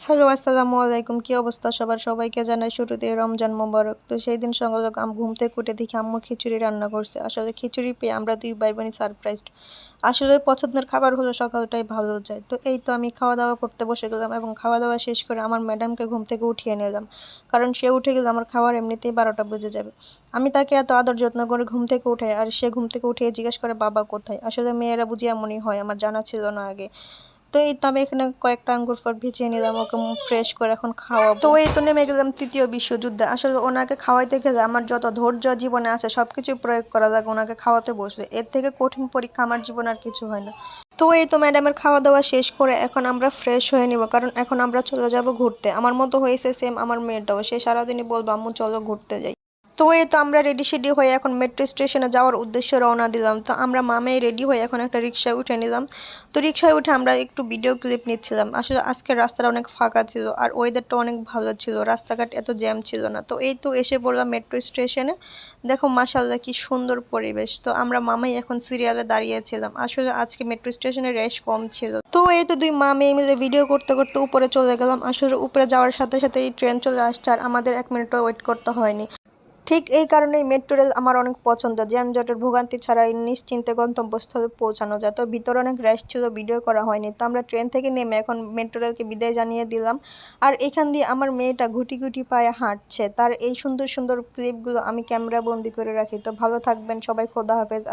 Hello, আসসালামু আলাইকুম। কি অবস্থা সবার? সবাইকে জানাই শুরুতেই রমজান মোবারক। তো সেই দিন সকালে ঘুম থেকে উঠে দেখি আম্মু খিচুড়ি রান্না করছে। আসলে খিচুড়ি পেয়ে আমরা ২ ভাই বোনই সারপ্রাইজড। আসলে পছন্দের খাবার হলে সকালটাই ভালো যায়। তো এই তো আমি খাওয়া-দাওয়া করতে বসে গেলাম এবং খাওয়া-দাওয়া শেষ করে আমার ম্যাডামকে ঘুম থেকে উঠিয়ে নিলাম। কারণ সে উঠে গেলে আমার খাওয়ার এমনিতেই ১২টা বেজে যাবে। আমি তাকে এত আদর যত্ন করে ঘুম থেকে উঠাই আর সে ঘুম থেকে উঠিয়ে জিজ্ঞেস করে, "বাবা কোথায়?" আসলে মেয়েরা বুঝি এমনই হয়, আমার জানা ছিল না আগে। তো এই তো আমি এখানে কয়েকটা আঙ্গুর ফল ভিজিয়ে নিলাম, ওকে ফ্রেশ করে এখন খাওয়াবো। তো এই তো নেমে গেলাম ৩য় বিশ্বযুদ্ধে। আসলে ওনাকে খাওয়াইতে গেলে আমার যত ধৈর্য জীবনে আছে সবকিছু প্রয়োগ করা লাগে ওনাকে খাওয়াতে বসলে। এর থেকে কঠিন পরীক্ষা আমার জীবনে আর কিছু হয় না। তো এই তো ম্যাডামের খাওয়া দাওয়া শেষ করে এখন আমরা ফ্রেশ হয়ে নিব, কারণ এখন আমরা চলে যাব ঘুরতে। আমার মতো হয়েছে সেম আমার মেয়েটাও, সে সারাদিনই বলবো আম্মু চলো ঘুরতে যাই। তো এই তো আমরা রেডি সেডি হয়ে এখন মেট্রো স্টেশনে যাওয়ার উদ্দেশ্যে রওনা দিলাম। তো আমরা মামেই রেডি হয়ে এখন একটা রিক্সায় উঠে নিলাম। তো রিক্সায় উঠে আমরা একটু ভিডিও ক্লিপ নিচ্ছিলাম। আসলে আজকের রাস্তাটা অনেক ফাঁকা ছিল আর ওয়েদারটা অনেক ভালো ছিল, রাস্তাঘাট এত জ্যাম ছিল না। তো এই তো এসে পড়লাম মেট্রো স্টেশনে। দেখো মাশাআল্লাহ কি সুন্দর পরিবেশ। তো আমরা মামাই এখন সিরিয়ালে দাঁড়িয়েছিলাম। আসলে আজকে মেট্রো স্টেশনে রেশ কম ছিল। তো এই তো ২ মা মেয়ে মিলে ভিডিও করতে করতে উপরে চলে গেলাম। আসলে উপরে যাওয়ার সাথে সাথেই ট্রেন চলে আসছে আর আমাদের ১ মিনিটও ওয়েট করতে হয়নি। ঠিক এই কারণেই মেট্রো রেল আমার অনেক পছন্দ। যানজটের ভোগান্তি ছাড়াই নিশ্চিন্তে গন্তব্যস্থলে পৌঁছানো যায়। তো ভিতরে অনেক রাশ ছিল, ভিডিও করা হয়নি। তো আমরা ট্রেন থেকে নেমে এখন মেট্রো রেলকে বিদায় জানিয়ে দিলাম। আর এখান দিয়ে আমার মেয়েটা গুটি গুটি পায়ে হাঁটছে। তার এই সুন্দর সুন্দর ক্লিপগুলো আমি ক্যামেরা বন্দি করে রাখি। তো ভালো থাকবেন সবাই, খোদা হাফেজ।